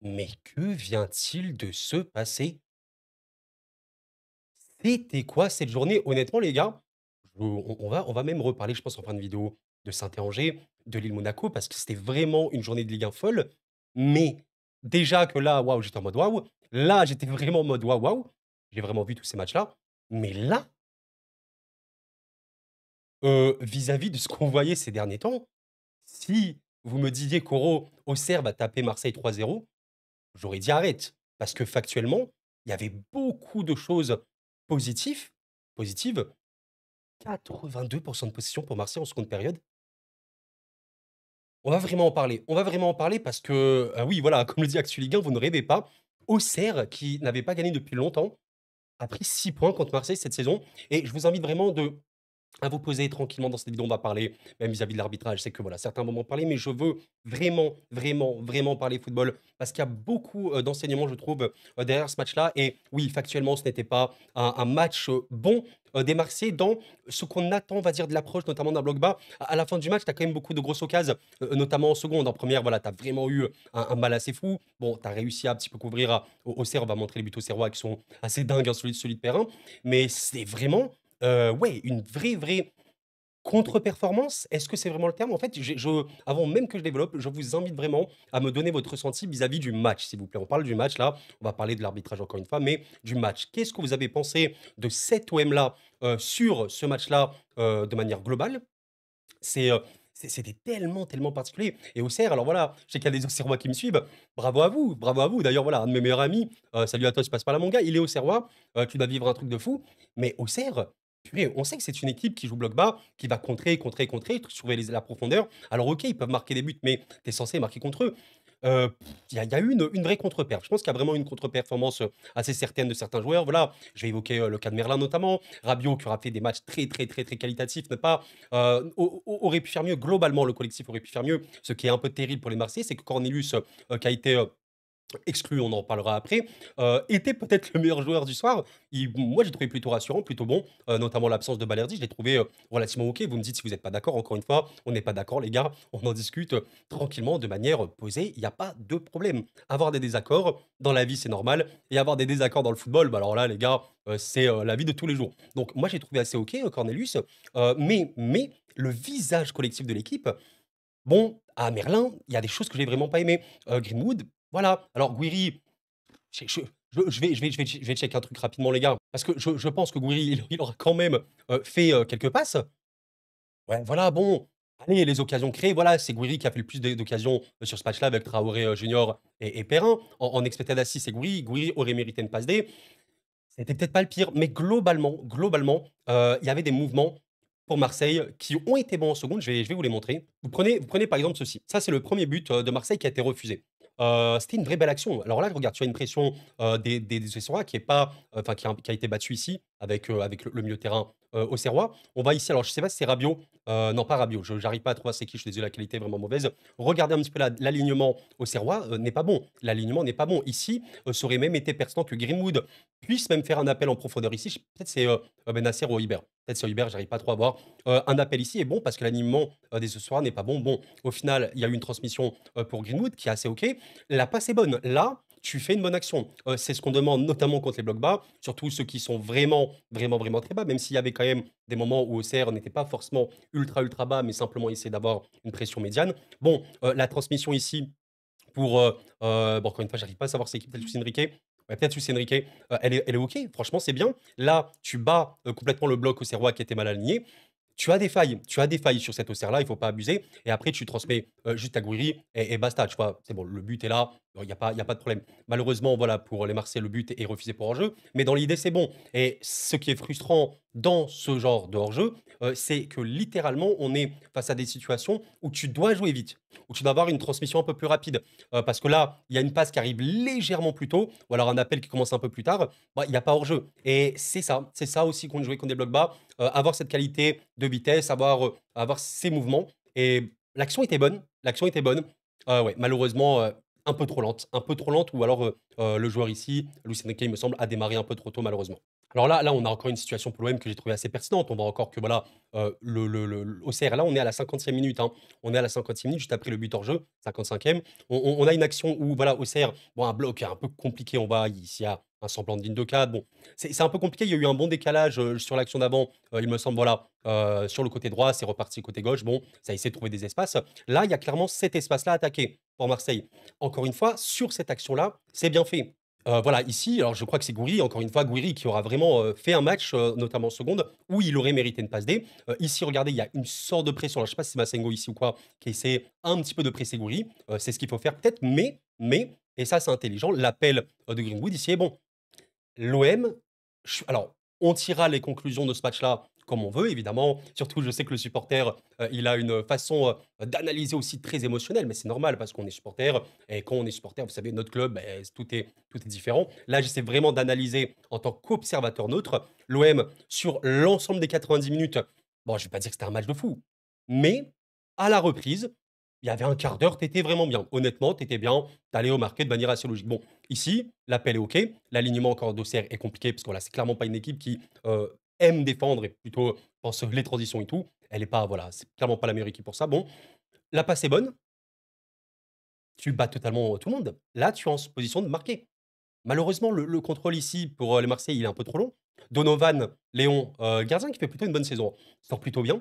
Mais que vient-il de se passer? C'était quoi cette journée? Honnêtement, les gars, on va même reparler, je pense, en fin de vidéo de Saint-Étienne-Angers, de Lille Monaco, parce que c'était vraiment une journée de Ligue 1 folle. Mais déjà que là, waouh, j'étais en mode waouh. Là, j'étais vraiment en mode waouh, waouh. J'ai vraiment vu tous ces matchs-là. Mais là, vis-à-vis de ce qu'on voyait ces derniers temps, si vous me disiez qu'Oro Auxerre va taper Marseille 3-0, j'aurais dit: «Arrête», parce que factuellement, il y avait beaucoup de choses positives positives. 82 de possession pour Marseille en seconde période. On va vraiment en parler. On va vraiment en parler parce que, oui, voilà, comme le dit Actu Ligue 1, vous ne rêvez pas. Auxerre, qui n'avait pas gagné depuis longtemps, a pris 6 points contre Marseille cette saison et je vous invite vraiment à vous poser tranquillement dans cette vidéo. On va parler même vis-à-vis de l'arbitrage. Je sais que voilà, certains vont m'en parler, mais je veux vraiment, vraiment, vraiment parler football parce qu'il y a beaucoup d'enseignements, je trouve, derrière ce match-là. Et oui, factuellement, ce n'était pas un match bon des Marseillais dans ce qu'on attend, on va dire, de l'approche, notamment d'un bloc bas. À la fin du match, tu as quand même beaucoup de grosses occasions, notamment en seconde. En première, voilà, tu as vraiment eu un mal assez fou. Bon, tu as réussi à un petit peu couvrir au Serre. On va montrer les buts au Serrois qui sont assez dingues, hein, celui de Perrin. Mais c'est vraiment ouais, une vraie contre-performance. Est-ce que c'est vraiment le terme? En fait, avant même que je développe, je vous invite vraiment à me donner votre ressenti vis-à-vis du match, s'il vous plaît. On parle du match là, on va parler de l'arbitrage encore une fois, mais du match. Qu'est-ce que vous avez pensé de cet OM-là, sur ce match-là, de manière globale? C'est, c'était tellement particulier et Auxerre, alors voilà, je sais qu'il y a des Auxerrois qui me suivent. Bravo à vous, bravo à vous. D'ailleurs, voilà, un de mes meilleurs amis, salut à toi, tu passes par là mon gars, il est Auxerrois, tu dois vivre un truc de fou. Mais Auxerre, purée, on sait que c'est une équipe qui joue bloc bas, qui va contrer, surveiller la profondeur. Alors OK, ils peuvent marquer des buts, mais tu es censé marquer contre eux. Il y a eu une vraie contre-perf. Je pense qu'il y a vraiment une contre-performance, assez certaine de certains joueurs. Voilà, je vais évoquer, le cas de Merlin notamment, Rabiot qui aura fait des matchs très qualitatifs, n'est pas aurait pu faire mieux. Globalement, le collectif aurait pu faire mieux. Ce qui est un peu terrible pour les Marseillais, c'est que Cornelius, qui a été, exclu, on en reparlera après, était peut-être le meilleur joueur du soir. Moi, j'ai trouvé plutôt rassurant, plutôt bon, notamment l'absence de Balerdi. Je l'ai trouvé relativement OK. Vous me dites si vous n'êtes pas d'accord. Encore une fois, on n'est pas d'accord, les gars. On en discute tranquillement, de manière posée. Il n'y a pas de problème. Avoir des désaccords dans la vie, c'est normal. Et avoir des désaccords dans le football, bah alors là, les gars, c'est la vie de tous les jours. Donc, moi, j'ai trouvé assez OK, Cornelius. Mais le visage collectif de l'équipe, bon, à Merlin, il y a des choses que j'ai vraiment pas aimées. Greenwood, voilà. Alors Guiri, je vais check un truc rapidement, les gars, parce que je pense que Guiri, il aura quand même, fait, quelques passes. Ouais, voilà, bon, allez, les occasions créées, voilà, c'est Guiri qui a fait le plus d'occasions, sur ce match-là avec Traoré, junior et Perrin. En expected assist, c'est Guiri. Guiri aurait mérité une passe D. C'était peut-être pas le pire, mais globalement, il y avait des mouvements pour Marseille qui ont été bons en seconde. Je vais vous les montrer. Vous prenez par exemple ceci. Ça, c'est le premier but, de Marseille qui a été refusé. C'était une vraie belle action. Alors là, regarde, tu as une pression, des Auxerrois qui est pas, enfin qui a été battue ici avec le milieu de terrain, auxerrois. On va ici, alors je sais pas si c'est Rabiot, non pas Rabiot, je j'arrive pas à trouver c'est qui, je suis désolé, la qualité est vraiment mauvaise. Regardez un petit peu l'alignement auxerrois, n'est pas bon. L'alignement n'est pas bon. Ici, ça aurait même été pertinent que Greenwood puisse même faire un appel en profondeur ici. Peut-être c'est, Bennacer ou Iber. Peut-être c'est Iber, j'arrive pas trop à voir. Un appel ici est bon parce que l'alignement, des ce soir n'est pas bon. Bon, au final, il y a eu une transmission, pour Greenwood qui est assez OK. La passe est bonne. Là, tu fais une bonne action. C'est ce qu'on demande notamment contre les blocs bas, surtout ceux qui sont vraiment très bas, même s'il y avait quand même des moments où OCR n'était pas forcément ultra bas, mais simplement essayer d'avoir une pression médiane. Bon, la transmission ici pour, bon, encore une fois, j'arrive pas à savoir c'est qui, peut-être Luis Enrique. Ouais, peut-être Luis Enrique, elle est OK, franchement, c'est bien. Là, tu bats, complètement le bloc auxerrois qui était mal aligné. Tu as des failles sur cet Auxerre-là, il faut pas abuser et après tu transmets, juste à Gouiri et basta, tu vois? C'est bon, le but est là, il y a pas de problème. Malheureusement, voilà, pour les Marseillais, le but est refusé pour hors-jeu, mais dans l'idée, c'est bon et ce qui est frustrant dans ce genre de hors-jeu, c'est que littéralement, on est face à des situations où tu dois jouer vite, où tu dois avoir une transmission un peu plus rapide, parce que là, il y a une passe qui arrive légèrement plus tôt ou alors un appel qui commence un peu plus tard, bah, il y a pas hors-jeu et c'est ça aussi qu'on jouait contre des blocs bas, avoir cette qualité de vitesse, avoir ses mouvements et l'action était bonne. Ouais, malheureusement, un peu trop lente ou alors, le joueur ici, Luis Enrique, il me semble, a démarré un peu trop tôt malheureusement. Alors là, on a encore une situation pour l'OM que j'ai trouvée assez pertinente. On voit encore que voilà, Auxerre, là, on est à la 50e minute, hein. On est à la 50e minute, juste après le but hors jeu, 55e. On a une action où voilà, Auxerre, bon, un bloc un peu compliqué, on va ici, il y a un semblant de ligne de cadre. Bon, c'est un peu compliqué, il y a eu un bon décalage, sur l'action d'avant, il me semble, voilà, sur le côté droit, c'est reparti côté gauche. Bon, ça a essayé de trouver des espaces. Là, il y a clairement cet espace-là attaqué pour Marseille. Encore une fois, sur cette action-là, c'est bien fait. Voilà, ici, alors je crois que c'est Gouiri, encore une fois, Gouiri qui aura vraiment, fait un match, notamment en seconde, où il aurait mérité une passe D. Ici, regardez, il y a une sorte de pression, alors je sais pas si c'est Massengo ici ou quoi, qui essaie un petit peu de presser Gouiri, c'est ce qu'il faut faire peut-être, mais et ça c'est intelligent, l'appel, de Greenwood ici est bon. L'OM, alors, on tirera les conclusions de ce match-là comme on veut, évidemment. Surtout, je sais que le supporter, il a une façon d'analyser aussi très émotionnelle, mais c'est normal parce qu'on est supporter. Et quand on est supporter, vous savez, notre club, ben, tout est différent. Là, j'essaie vraiment d'analyser en tant qu'observateur neutre l'OM sur l'ensemble des 90 minutes. Bon, je ne vais pas dire que c'était un match de fou, mais à la reprise, il y avait un quart d'heure, tu étais vraiment bien. Honnêtement, tu étais bien, tu allais au marqué de manière assez logique. Bon, ici, l'appel est OK. L'alignement encore d'Auxerre est compliqué parce que voilà, c'est clairement pas une équipe qui aime défendre et plutôt pense les transitions et tout. Elle est pas, voilà, c'est clairement pas la meilleure équipe pour ça. Bon, la passe est bonne, tu bats totalement tout le monde. Là, tu es en position de marquer. Malheureusement, le contrôle ici pour les Marseillais, il est un peu trop long. Donovan, Léon, gardien qui fait plutôt une bonne saison, sort plutôt bien.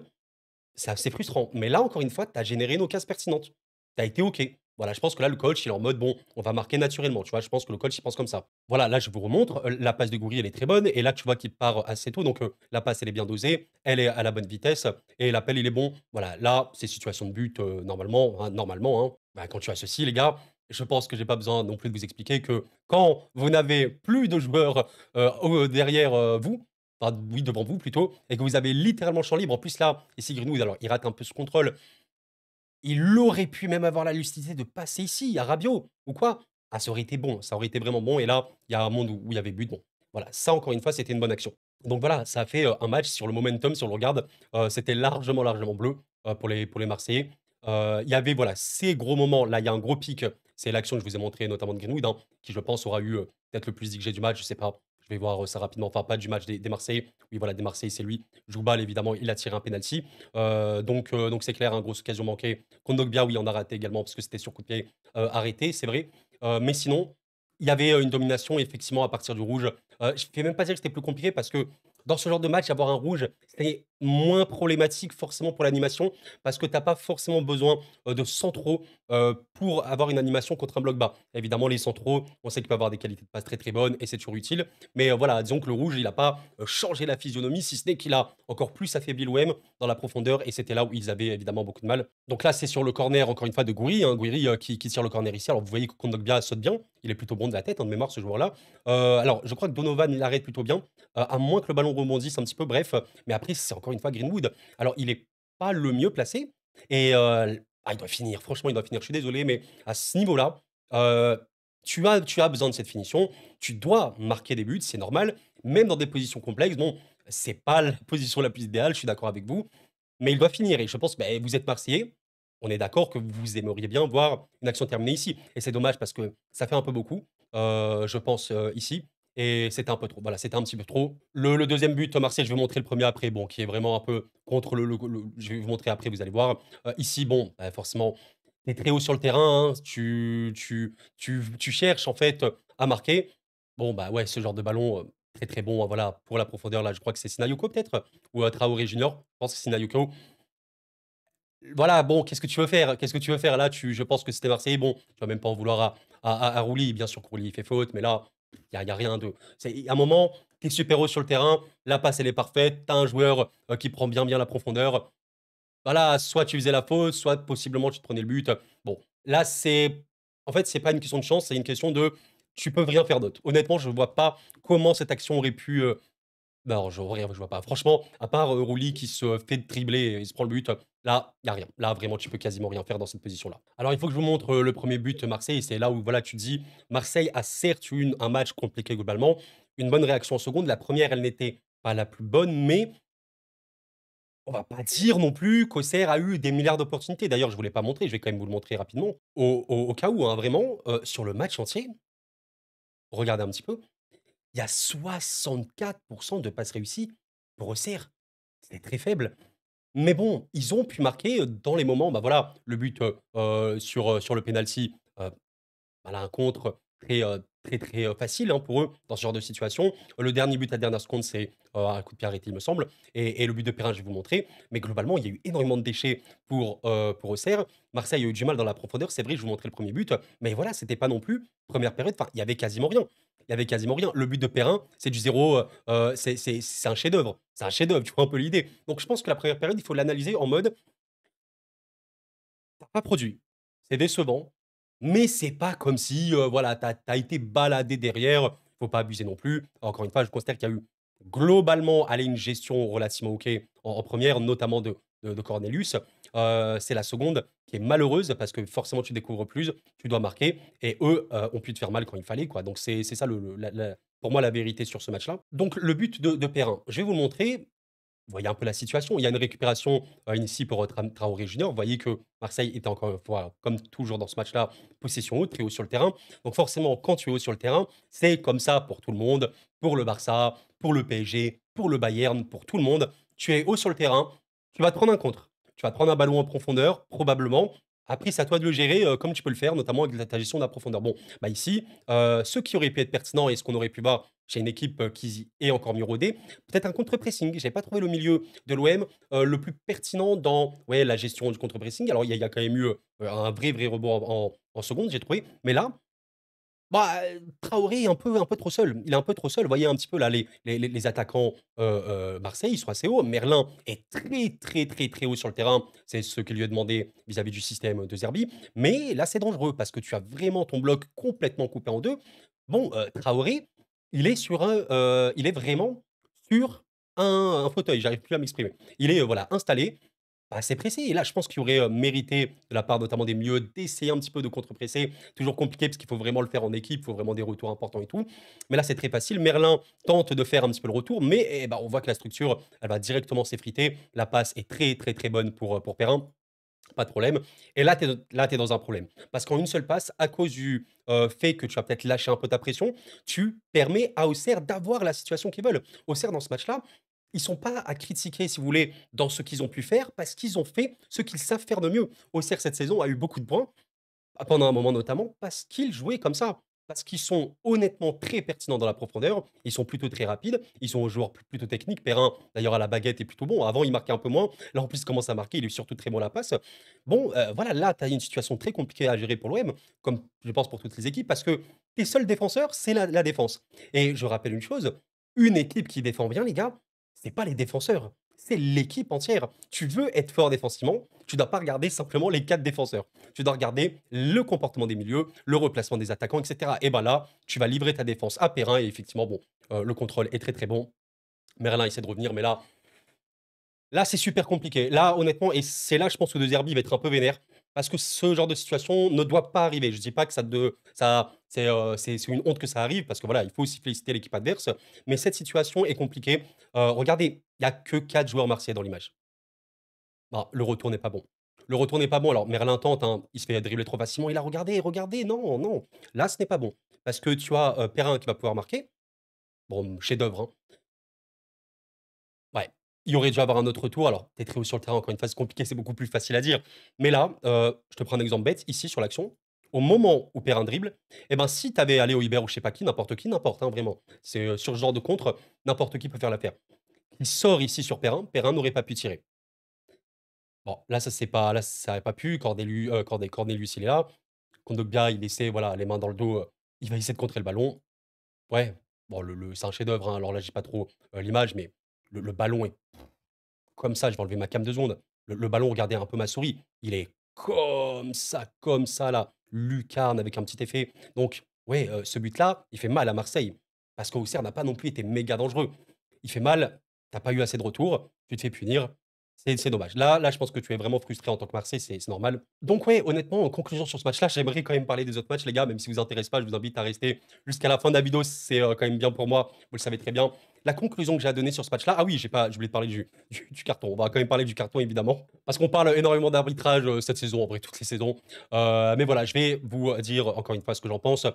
C'est assez frustrant. Mais là, encore une fois, tu as généré une occasion pertinente. Tu as été OK. Voilà, je pense que là, le coach, il est en mode: «Bon, on va marquer naturellement», tu vois? Je pense que le coach, il pense comme ça. Voilà, là, je vous remontre, la passe de Gouiri, elle est très bonne et là, tu vois qu'il part assez tôt donc la passe, elle est bien dosée, elle est à la bonne vitesse et l'appel, il est bon. Voilà, là, c'est situation de but, normalement, hein. Bah, quand tu as ceci, les gars, je pense que j'ai pas besoin non plus de vous expliquer que quand vous n'avez plus de joueurs, derrière, vous, enfin, oui, devant vous plutôt, et que vous avez littéralement le champ libre. En plus, là, ici, Greenwood, alors, il rate un peu ce contrôle. Il aurait pu même avoir la lucidité de passer ici, à Rabiot, ou quoi. Ah, ça aurait été bon, ça aurait été vraiment bon. Et là, il y a un monde où il y avait but. Bon, voilà, ça, encore une fois, c'était une bonne action. Donc voilà, ça a fait un match sur le momentum, si on le regarde. C'était largement bleu pour les Marseillais. Il y avait, voilà, ces gros moments. Là, il y a un gros pic. C'est l'action que je vous ai montré, notamment de Greenwood, hein, qui, je pense, aura eu peut-être le plus XG du match. Je sais pas. Je vais voir ça rapidement. Enfin, pas du match des Marseillais. Oui, voilà, des Marseillais, c'est lui. Joubal, évidemment, il a tiré un penalty. Donc c'est clair, hein, grosse occasion manquée. Kondogbia, oui, on a raté également parce que c'était sur coup de pied arrêté, c'est vrai. Mais sinon, il y avait une domination effectivement à partir du rouge. Je ne vais même pas dire que c'était plus compliqué parce que dans ce genre de match, avoir un rouge, c'est moins problématique forcément pour l'animation parce que tu n'as pas forcément besoin de centraux pour avoir une animation contre un bloc bas. Évidemment, les centraux, on sait qu'il peut avoir des qualités de passe très bonnes et c'est toujours utile. Mais voilà, disons que le rouge, il n'a pas changé la physionomie, si ce n'est qu'il a encore plus affaibli l'OM dans la profondeur et c'était là où ils avaient évidemment beaucoup de mal. Donc là, c'est sur le corner, encore une fois, de Gouiri, hein, Gouiri qui tire le corner ici. Alors vous voyez que Kondogbia saute bien, il est plutôt bon de la tête, hein, de mémoire, ce joueur-là. Alors je crois que Donovan, il arrête plutôt bien, à moins que le ballon rebondisse un petit peu, bref. Mais après, c'est encore une fois Greenwood. Alors il est pas le mieux placé et il doit finir, franchement, il doit finir. Je suis désolé, mais à ce niveau-là, euh, tu as besoin de cette finition, tu dois marquer des buts, c'est normal, même dans des positions complexes. Bon, c'est pas la position la plus idéale, je suis d'accord avec vous, mais il doit finir et je pense, beh, vous êtes Marseillais, on est d'accord que vous aimeriez bien voir une action terminée ici et c'est dommage parce que ça fait un peu beaucoup, je pense, ici et c'était un peu trop. Voilà, c'était un petit peu trop. Le 2e but, Marseille, je vais vous montrer le premier après, bon, qui est vraiment un peu contre le je vais vous montrer après, vous allez voir. Ici, bon, bah, forcément, tu es très haut sur le terrain, hein, tu cherches en fait, à marquer. Bon, bah, ouais, ce genre de ballon, très bon, voilà, pour la profondeur, là, je crois que c'est Sinayoko peut-être? Ou Traoré Junior, je pense que c'est Sinayoko. Voilà, bon, qu'est-ce que tu veux faire? Qu'est-ce que tu veux faire? Là, je pense que c'était Marseille. Bon, tu vas même pas en vouloir à Rouli. Bien sûr que Rouli, il fait faute, mais là, il y a rien de. C'est à un moment, tu es super haut sur le terrain, la passe, elle est parfaite, tu as un joueur qui prend bien la profondeur. Voilà, soit tu faisais la faute, soit possiblement tu te prenais le but. Bon, là, c'est. En fait, c'est pas une question de chance, c'est une question de. Tu peux rien faire d'autre. Honnêtement, je vois pas comment cette action aurait pu non, je vois pas. Franchement, à part, Rouli qui se fait dribbler et il se prend le but, là, il y a rien. Là, vraiment, tu peux quasiment rien faire dans cette position-là. Alors, il faut que je vous montre, le premier but Marseille. C'est là où, voilà, tu te dis: «Marseille a certes eu un match compliqué globalement, une bonne réaction en seconde». La première, elle n'était pas la plus bonne, mais on va pas dire non plus qu'Auxerre a eu des milliards d'opportunités. D'ailleurs, je ne vous l'ai pas montré, je vais quand même vous le montrer rapidement, au cas où, hein, vraiment, sur le match entier, regardez un petit peu. Il y a 64 de passes réussies pour Auxerre. C'est très faible. Mais bon, ils ont pu marquer, dans les moments, bah, voilà, le but, sur le penalty, voilà, un contre très, facile, hein, pour eux, dans ce genre de situation. Le dernier but à dernière seconde, c'est, un coup de pied arrêté, il me semble et le but de Perrin, je vais vous montrer. Mais globalement, il y a eu énormément de déchets pour Auxerre. Marseille a eu du mal dans la profondeur, c'est vrai, je vous montrais le premier but, mais voilà, c'était pas non plus première période, enfin, il y avait quasiment rien. Il y avait quasiment rien. Le but de Perrin, c'est du zéro. C'est un chef-d'œuvre. C'est un chef-d'œuvre, tu vois un peu l'idée? Donc je pense que la première période, il faut l'analyser en mode: tu pas produit. C'est décevant, mais c'est pas comme si, voilà, tu as été baladé derrière. Faut pas abuser non plus. Encore une fois, je considère qu'il y a eu globalement, allez, une gestion relativement OK en 1, notamment de Cornelius. C'est la seconde qui est malheureuse parce que forcément tu découvres plus, tu dois marquer et eux, ont pu te faire mal quand il fallait, quoi. Donc c'est ça le la pour moi la vérité sur ce match-là. Donc le but de Perrin, je vais vous le montrer. Vous voyez un peu la situation. Il y a une récupération, ici pour, Traoré Junior. Vous voyez que Marseille était encore une fois, comme toujours dans ce match-là, possession haute, très haut sur le terrain. Donc forcément, quand tu es haut sur le terrain, c'est comme ça pour tout le monde, pour le Barça, pour le PSG, pour le Bayern, pour tout le monde. Tu es haut sur le terrain, tu vas te prendre un contre. Tu vas te prendre un ballon en profondeur, probablement. Après, c'est à toi de le gérer, comme tu peux le faire, notamment avec ta gestion de la profondeur. Bon, bah, ici, ce qui aurait pu être pertinent et ce qu'on aurait pu voir chez une équipe, qui est encore mieux rodée, peut-être un contre-pressing. J'ai pas trouvé le milieu de l'OM, le plus pertinent dans, ouais, la gestion du contre-pressing. Alors il y a quand même eu, un vrai rebond en seconde, j'ai trouvé. Mais là, bah, Traoré est un peu trop seul. Il est un peu trop seul. Vous voyez un petit peu là les attaquants, Marseille, ils sont assez hauts. Merlin est très haut sur le terrain. C'est ce qu'il lui est demandé vis-à-vis du système de Zerbi. Mais là, c'est dangereux parce que tu as vraiment ton bloc complètement coupé en 2. Bon, Traoré, il est vraiment sur un fauteuil. J'arrive plus à m'exprimer. Il est, voilà, installé. Bah, c'est pressé et là, je pense qu'il aurait, mérité de la part notamment des milieux d'essayer un petit peu de contre-presser. Toujours compliqué parce qu'il faut vraiment le faire en équipe, il faut vraiment des retours importants et tout. Mais là, c'est très facile. Merlin tente de faire un petit peu le retour, mais bah, on voit que la structure, elle va directement s'effriter. La passe est très bonne pour Perrin, pas de problème. Et là, tu es dans un problème. Parce qu'en une seule passe, à cause du, fait que tu vas peut-être lâcher un peu ta pression, tu permets à Auxerre d'avoir la situation qu'ils veulent. Auxerre, dans ce match-là, ils sont pas à critiquer, si vous voulez, dans ce qu'ils ont pu faire, parce qu'ils ont fait ce qu'ils savent faire de mieux. Auxerre, cette saison, a eu beaucoup de points, pendant un moment notamment, parce qu'ils jouaient comme ça. Parce qu'ils sont honnêtement très pertinents dans la profondeur, ils sont plutôt très rapides, ils sont joueurs plutôt techniques. Perrin, d'ailleurs, à la baguette est plutôt bon. Avant, il marquait un peu moins. Là, en plus, il commence à marquer, il est surtout très bon à la passe. Bon, voilà, là, tu as une situation très compliquée à gérer pour l'OM, comme je pense pour toutes les équipes, parce que tes seuls défenseurs, c'est la défense. Et je rappelle une chose, une équipe qui défend bien, les gars, c'est pas les défenseurs, c'est l'équipe entière. Tu veux être fort défensivement, tu dois pas regarder simplement les 4 défenseurs. Tu dois regarder le comportement des milieux, le replacement des attaquants, et cetera. Et ben là, tu vas livrer ta défense à Perrin et effectivement, bon, le contrôle est très bon. Merlin essaie de revenir, mais là, c'est super compliqué. Là, honnêtement, et c'est là, je pense que De Zerbi va être un peu vénère, parce que ce genre de situation ne doit pas arriver. Je dis pas que c'est une honte que ça arrive, parce que voilà, il faut aussi féliciter l'équipe adverse, mais cette situation est compliquée. Regardez, il y a que 4 joueurs marseillais dans l'image. Bah, le retour n'est pas bon. Le retour n'est pas bon. Alors Merlin tente, hein, il se fait dribbler trop facilement. Il a regardé, non, non. Là, ce n'est pas bon. Parce que tu as, Perrin qui va pouvoir marquer. Bon, chef-d'œuvre, hein. Ouais. Il aurait dû avoir un autre retour. Alors, tu es très haut sur le terrain, encore une fois, c'est compliqué, c'est beaucoup plus facile à dire. Mais là, je te prends un exemple bête, ici, sur l'action. Au moment où Perrin dribble, eh ben, si tu avais allé au Iber ou je sais pas qui, n'importe, hein, vraiment. C'est, sur ce genre de contre, n'importe qui peut faire l'affaire. Il sort ici sur Perrin, Perrin n'aurait pas pu tirer. Bon, là, ça c'est pas là, ça aurait pas pu. Cornelius, il est là. Kondogbia, il essaie, voilà, les mains dans le dos, il va essayer de contrer le ballon. Ouais, bon, c'est un chef-d'œuvre, hein, alors là, j'ai pas trop, l'image, mais le ballon est comme ça. Je vais enlever ma cam 2 secondes. Le ballon, regardez un peu ma souris, il est comme ça, là, lucarne avec un petit effet. Donc, ouais, ce but-là, il fait mal à Marseille parce qu'Auxerre n'a pas non plus été méga dangereux. Il fait mal, tu as pas eu assez de retours, tu te fais punir, c'est dommage. Là, je pense que tu es vraiment frustré en tant que Marseille, c'est normal. Donc ouais, honnêtement, en conclusion sur ce match-là, j'aimerais quand même parler des autres matchs, les gars, même si vous intéresse pas, je vous invite à rester jusqu'à la fin de la vidéo, c'est, quand même bien pour moi, vous le savez très bien. la conclusion que j'ai à donner sur ce match-là, ah oui, j'ai oublié de parler du carton. On va quand même parler du carton, évidemment, parce qu'on parle énormément d'arbitrage cette saison, en vrai, toutes les saisons. Mais voilà, je vais vous dire encore une fois ce que j'en pense.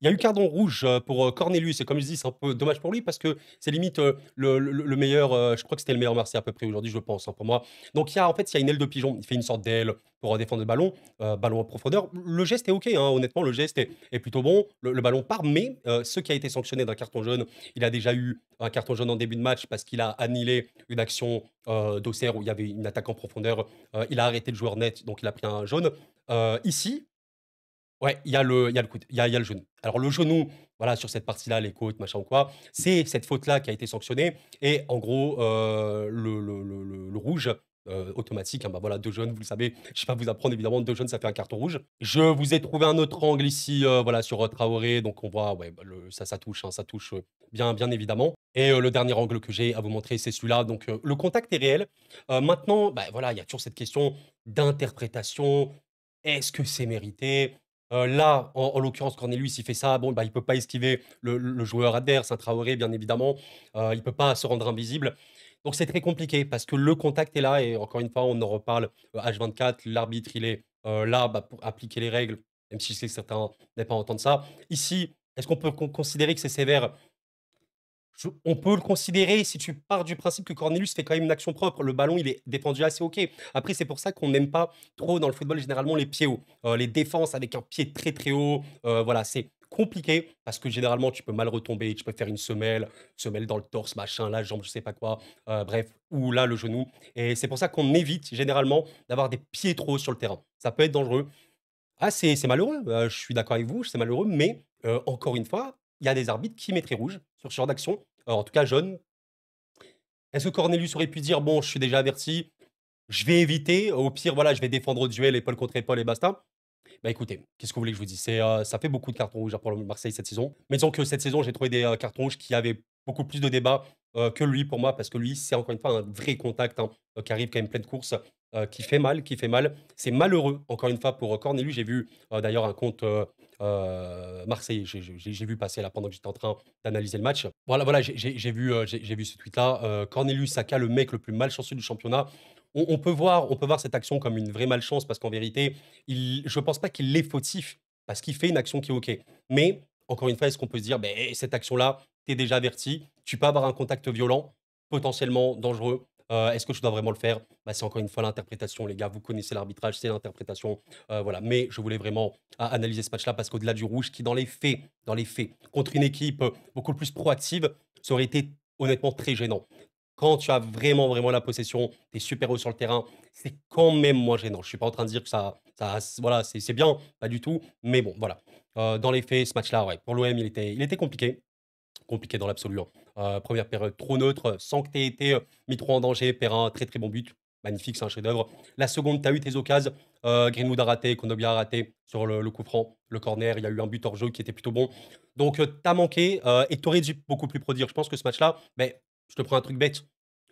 Il y a eu carton rouge pour Cornelius, et comme je dis, c'est un peu dommage pour lui parce que c'est limite le meilleur, je crois que c'était le meilleur Marseille à peu près aujourd'hui, je pense, hein, pour moi. Donc en fait, il y a une aile de pigeon, il fait une sorte d'aile pour défendre le ballon, ballon en profondeur. Le geste est OK, hein, honnêtement, le geste est plutôt bon. Le ballon part, mais ce qui a été sanctionné d'un carton jaune, il a déjà eu un carton jaune en début de match parce qu'il a annihilé une action d'Auxerre où il y avait une attaque en profondeur. Il a arrêté le joueur net, donc il a pris un jaune. Ici, ouais, il y a le genou. Alors le genou, voilà, sur cette partie-là, les côtes, machin ou quoi, c'est cette faute-là qui a été sanctionnée et en gros, le rouge, automatique, hein, bah, voilà, 2 jaunes, vous le savez, je vais pas vous apprendre évidemment, 2 jaunes, ça fait un carton rouge. Je vous ai trouvé un autre angle ici, voilà, sur, Traoré, donc on voit, ouais, bah, ça touche, hein, ça touche, bien évidemment et le dernier angle que j'ai à vous montrer, c'est celui-là, donc le contact est réel. Maintenant, bah, voilà, il y a toujours cette question d'interprétation. Est-ce que c'est mérité? Là, en l'occurrence, Cornelius, il fait ça, bon, bah, il peut pas esquiver le joueur adverse, un Traoré, bien évidemment. Il peut pas se rendre invisible. Donc c'est très compliqué parce que le contact est là et encore une fois, on en reparle, H24, l'arbitre, il est, là, bah, pour appliquer les règles, même si je sais que certains n'aiment pas entendre ça. Ici, est-ce qu'on peut considérer que c'est sévère? On peut le considérer si tu pars du principe que Cornelius fait quand même une action propre. Le ballon, il est défendu assez OK. Après, c'est pour ça qu'on n'aime pas trop dans le football généralement les pieds hauts. Les défenses avec un pied très, très haut, voilà, c'est compliqué parce que généralement tu peux mal retomber, tu peux faire une semelle dans le torse, machin, la jambe, je sais pas quoi, bref, ou là le genou et c'est pour ça qu'on évite généralement d'avoir des pieds trop hauts sur le terrain. Ça peut être dangereux. Ah, c'est malheureux, je suis d'accord avec vous, c'est malheureux, mais encore une fois, il y a des arbitres qui mettraient rouge sur ce genre d'action, en tout cas jaune. Est-ce que Cornelius aurait pu dire: «Bon, je suis déjà averti, je vais éviter, au pire, voilà, je vais défendre au duel, épaule contre épaule et basta»? Bah, écoutez, qu'est-ce que vous voulez que je vous dise? Ça fait beaucoup de cartons rouges, hein, pour le Marseille cette saison. Mais disons que cette saison, j'ai trouvé des, cartons rouges qui avaient beaucoup plus de débats, que lui pour moi, parce que lui, c'est encore une fois un vrai contact, hein, qui arrive quand même pleine course, qui fait mal, qui fait mal. C'est malheureux, encore une fois, pour, Cornelius. J'ai vu, d'ailleurs un compte, marseillais, j'ai vu passer là pendant que j'étais en train d'analyser le match. Voilà, j'ai vu ce tweet-là, Cornelius Saka, le mec le plus malchanceux du championnat. On peut voir cette action comme une vraie malchance parce qu'en vérité, je pense pas qu'il est fautif parce qu'il fait une action qui est OK. Mais encore une fois, est-ce qu'on peut se dire: «Beh, cette action-là, tu es déjà averti, tu peux avoir un contact violent, potentiellement dangereux, est-ce que je dois vraiment le faire?» Bah, c'est encore une fois l'interprétation, les gars. Vous connaissez l'arbitrage, c'est l'interprétation, voilà. Mais je voulais vraiment analyser ce match-là parce qu'au-delà du rouge qui, dans les faits, contre une équipe, beaucoup plus proactive, ça aurait été honnêtement très gênant. Quand tu as vraiment, vraiment la possession, tu es super haut sur le terrain, c'est quand même moins gênant. Je suis pas en train de dire que voilà, c'est bien, pas du tout, mais bon, voilà. Dans les faits, ce match-là, ouais, pour l'OM, il était compliqué, compliqué dans l'absolu, hein. 1 période trop neutre, sans que tu aies été, mis trop en danger. Perrin, très, très bon but, magnifique, c'est un chef-d'œuvre. La seconde, tu as eu tes occasions, Greenwood a raté, Kondogbia a raté sur le coup franc, le corner, il y a eu un but hors jeu qui était plutôt bon. Donc, tu as manqué, et tu aurais dû beaucoup plus produire. Je pense que ce match-là, mais je te prends un truc bête,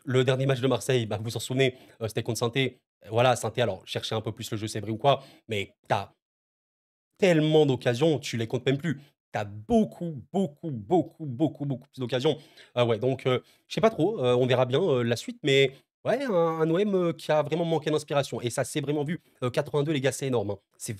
le dernier match de Marseille, bah, vous vous en souvenez, c'était contre Saint-Étienne. Voilà, Saint-Étienne, alors chercher un peu plus le jeu, c'est vrai ou quoi, mais tu as tellement d'occasions, tu les comptes même plus. Tu as beaucoup, beaucoup, beaucoup, beaucoup, beaucoup plus d'occasions. Ah ouais, donc je sais pas trop, on verra bien, la suite, mais ouais, un OM, qui a vraiment manqué d'inspiration et ça s'est vraiment vu. 82 les gars, c'est énorme, hein. C'est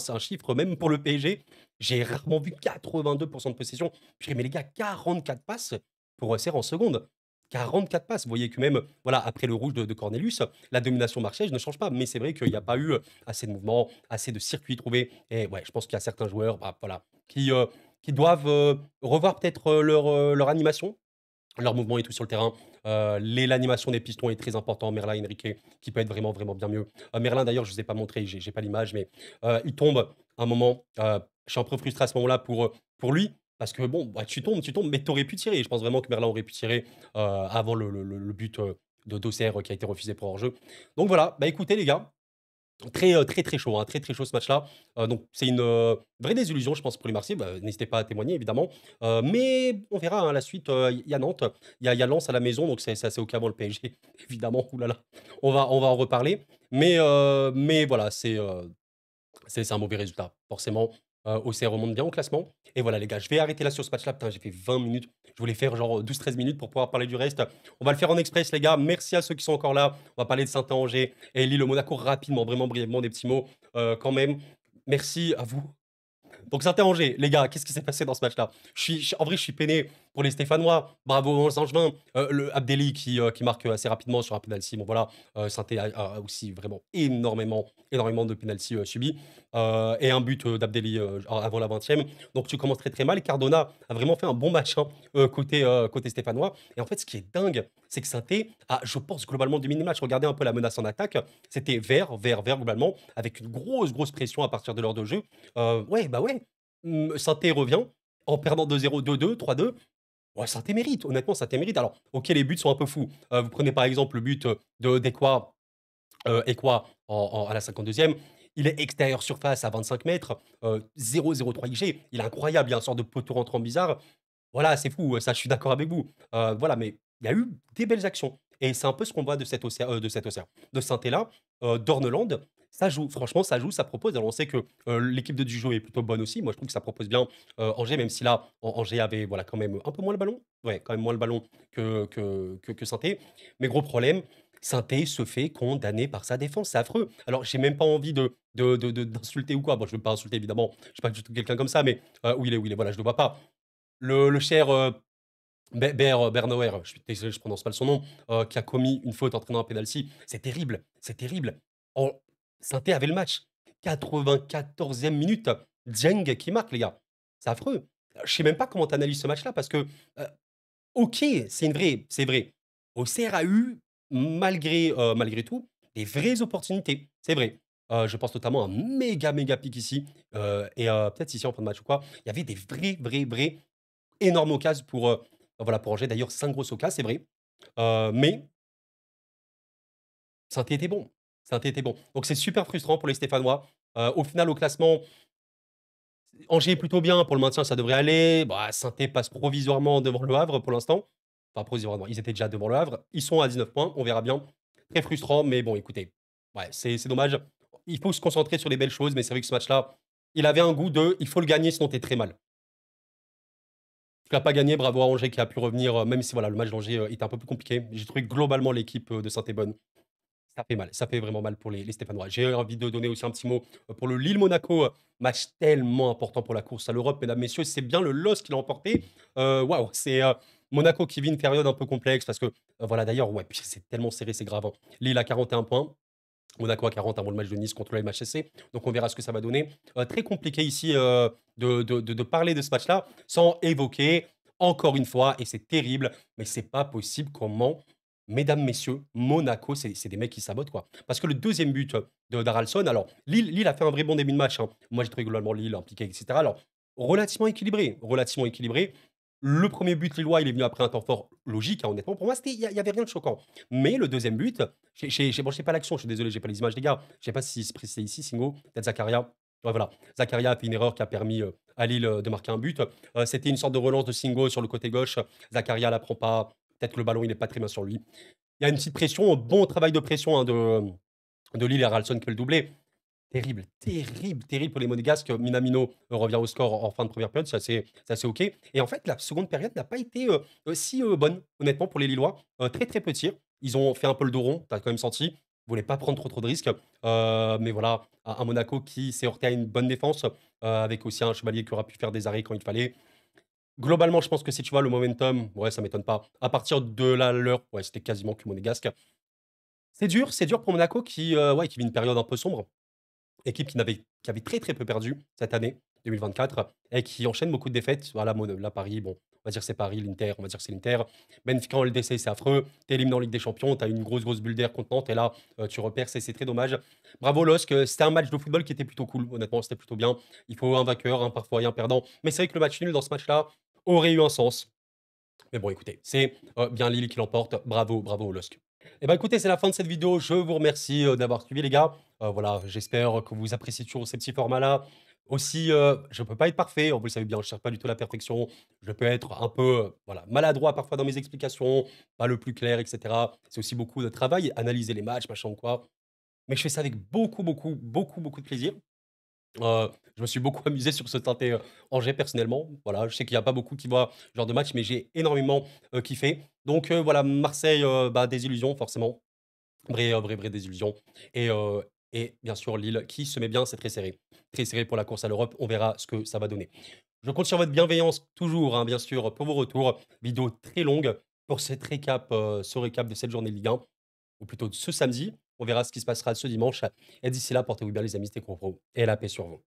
un chiffre même pour le PSG, j'ai rarement vu 82 de possession. Je dirais: «Mais les gars, 44 passes pour, Auxerre en seconde». 44 passes, vous voyez que même, voilà, après le rouge de Cornelius, la domination marseillaise ne change pas, mais c'est vrai qu'il y a pas eu, assez de mouvements, assez de circuits trouvés et ouais, je pense qu'il y a certains joueurs, bah, voilà, qui doivent, revoir peut-être, leur animation, leur mouvement et tout sur le terrain. L'animation des pistons est très important. Merlin Henrique qui peut être vraiment, vraiment bien mieux. Merlin d'ailleurs, je ne vous ai pas montré, j'ai pas l'image, mais il tombe un moment, je suis un peu frustré à ce moment-là pour lui parce que bon, bah, tu tombes, mais tu aurais pu tirer. Je pense vraiment que Merlin aurait pu tirer, avant le but, de d'Auxerre, qui a été refusé pour hors-jeu. Donc voilà, bah, écoutez les gars, très, très, très chaud, hein, très, très chaud ce match-là. Donc c'est une, vraie désillusion, je pense, pour les Marseillais. Bah, n'hésitez pas à témoigner, évidemment. Mais on verra, hein, la suite, il y a Nantes, il y a Lens à la maison, donc c'est assez OK avant le PSG, évidemment. Ouh là là, on va en reparler. Mais voilà, c'est un mauvais résultat, forcément. Auxerre remonte bien au classement et voilà les gars, je vais arrêter là sur ce match-là. Putain, j'ai fait 20 minutes. Je voulais faire genre 12-13 minutes pour pouvoir parler du reste. On va le faire en express les gars. Merci à ceux qui sont encore là. On va parler de Saint-Angers et Lille-Monaco rapidement, vraiment brièvement, des petits mots, quand même. Merci à vous. Donc Saint-Angers, les gars, qu'est-ce qui s'est passé dans ce match-là? En vrai, je suis peiné pour les Stéphanois. Bravo aux Angevins. Le Abdelli qui marque assez rapidement sur un penalty. Bon voilà, Saint-Étienne a aussi vraiment énormément de penalty subis. Et un but d'Abdelli avant la 20e. Donc tu commences très très mal. Cardona a vraiment fait un bon match hein, côté Stéphanois. Et en fait, ce qui est dingue, c'est que Saint-Étienne a, je pense, globalement dominé le match. Regardez un peu la menace en attaque. C'était vert globalement, avec une grosse pression à partir de l'heure de jeu. Ouais, bah ouais. Saint-Étienne revient en perdant 2-0, 2-2, 3-2. Ouais, Saint-Étienne mérite, honnêtement, Saint-Étienne mérite. Alors, OK, les buts sont un peu fous. Vous prenez par exemple le but de d'Ekwa, Ekwa à la 52e. Il est extérieur surface à 25 mètres, 0,03 IG. Il est incroyable, il y a une sorte de poteau rentrant bizarre. Voilà, c'est fou, ça je suis d'accord avec vous. Voilà, mais il y a eu des belles actions et c'est un peu ce qu'on voit de cette Auxerre, de Saint-Éla, d'Orneland. Ça joue, franchement, ça joue, ça propose. Alors on sait que, l'équipe de Dijon est plutôt bonne aussi. Moi, je trouve que ça propose bien, Angers, même si là, Angers avait, voilà, quand même un peu moins le ballon. Ouais, quand même moins le ballon que Saint-Étienne. Mais gros problème, Saint-Étienne se fait condamner par sa défense, c'est affreux. Alors j'ai même pas envie d'insulter ou quoi. Bon, je ne veux pas insulter évidemment, je suis pas du tout quelqu'un comme ça, mais, où il est? Voilà, je le vois pas. Le cher, Bernauer, je suis désolé, je prononce mal son nom, qui a commis une faute entraînant un penalty. C'est terrible, c'est terrible. En Saint-Étienne avait le match. 94e minute, Dieng qui marque, les gars. C'est affreux. Je sais même pas comment tu analyses ce match-là parce que, OK, c'est vrai. Auxerre a eu, malgré tout, des vraies opportunités. C'est vrai. Je pense notamment à un méga pic ici, et peut-être ici en fin de match ou quoi. Il y avait des vraies énormes occasions voilà, pour Angers. D'ailleurs, 5 grosses occasions, c'est vrai. Mais Saint-Étienne était bon. Saint-Étienne était bon. Donc c'est super frustrant pour les Stéphanois. Au final, au classement, Angers est plutôt bien. Pour le maintien, ça devrait aller. Bah, Saint-Étienne passe provisoirement devant le Havre pour l'instant. Enfin, provisoirement, ils étaient déjà devant le Havre. Ils sont à 19 points, on verra bien. Très frustrant, mais bon, écoutez, ouais, c'est dommage. Il faut se concentrer sur les belles choses, mais c'est vrai que ce match-là, il avait un goût de il faut le gagner, sinon t'es très mal. Tu l'as pas gagné, bravo à Angers qui a pu revenir, même si voilà, le match d'Angers était un peu plus compliqué. J'ai trouvé que globalement l'équipe de Saint-Étienne bonne. Ça fait mal, ça fait vraiment mal pour les Stéphanois. J'ai envie de donner aussi un petit mot pour le Lille-Monaco, match tellement important pour la course à l'Europe, mesdames, messieurs. C'est bien le LOS qui l'a emporté. Waouh, c'est Monaco qui vit une période un peu complexe parce que, voilà, d'ailleurs, ouais, puis c'est tellement serré, c'est grave, hein. Lille a 41 points. Monaco à 40 avant le match de Nice contre le MHSC. Donc on verra ce que ça va donner. Très compliqué ici de parler de ce match-là sans évoquer, encore une fois, et c'est terrible, mais c'est pas possible comment, mesdames, messieurs, Monaco, c'est des mecs qui sabotent, quoi. Parce que le deuxième but de d'Aralson, alors Lille a fait un vrai bon début de match, hein. Moi j'ai trouvé globalement Lille impliqué, etc. Alors relativement équilibré, relativement équilibré. Le premier but lillois, il est venu après un temps fort logique, hein, honnêtement. Pour moi, il y avait rien de choquant. Mais le deuxième but, bon, j'ai pas l'action, je suis désolé, j'ai pas les images, les gars. Je sais pas si c'est précisé ici, Singo, peut-être Zakaria. Ouais, voilà. Zakaria a fait une erreur qui a permis à Lille de marquer un but. C'était une sorte de relance de Singo sur le côté gauche. Zakaria la prend pas. Peut-être que le ballon, il est pas très bien sur lui. Il y a une petite pression, un bon travail de pression hein, de Lille et Ralston qui le doublé. Terrible pour les Monégasques. Minamino revient au score en fin de première période, c'est assez OK. Et en fait, la seconde période n'a pas été si bonne, honnêtement, pour les Lillois. Très peu de tirs. Ils ont fait un peu le dos rond, tu as quand même senti. Ils voulaient pas prendre trop de risques. Mais voilà, un Monaco qui s'est heurté à une bonne défense, avec aussi un Chevalier qui aura pu faire des arrêts quand il fallait. Globalement, je pense que si tu vois le momentum, ouais, ça m'étonne pas. À partir de la leur, ouais, c'était quasiment que monégasque. C'est dur pour Monaco ouais, qui vit une période un peu sombre. Équipe qui avait très peu perdu cette année 2024 et qui enchaîne beaucoup de défaites. Voilà, là, Paris, bon, on va dire c'est Paris, l'Inter, on va dire c'est l'Inter. Benfica en LDC, c'est affreux. T'es éliminé en Ligue des Champions, t'as une grosse bulle d'air contenante et là, tu repères, c'est très dommage. Bravo LOSC, c'était un match de football qui était plutôt cool, honnêtement, c'était plutôt bien. Il faut un vainqueur, un parfois et un perdant. Mais c'est vrai que le match nul dans ce match-là aurait eu un sens. Mais bon, écoutez, c'est bien Lille qui l'emporte. Bravo au LOSC. Eh ben, écoutez, c'est la fin de cette vidéo. Je vous remercie d'avoir suivi, les gars. Voilà, j'espère que vous appréciez toujours ces petits formats-là. Aussi, je ne peux pas être parfait. Vous le savez bien, je ne cherche pas du tout la perfection. Je peux être un peu voilà, maladroit parfois dans mes explications, pas le plus clair, etc. C'est aussi beaucoup de travail, analyser les matchs, machin ou quoi. Mais je fais ça avec beaucoup de plaisir. Je me suis beaucoup amusé sur ce Saint-Étienne, Angers personnellement. Voilà, je sais qu'il y a pas beaucoup qui voient ce genre de match, mais j'ai énormément, kiffé. Donc voilà, Marseille, bah, désillusion forcément, vraie désillusion et bien sûr Lille qui se met bien, c'est très serré pour la course à l'Europe. On verra ce que ça va donner. Je compte sur votre bienveillance toujours, hein, bien sûr, pour vos retours. Vidéo très longue pour ce récap de cette journée de Ligue 1, ou plutôt de ce samedi. On verra ce qui se passera ce dimanche et d'ici là, portez-vous bien les amis, c'était Compro et la paix sur vous.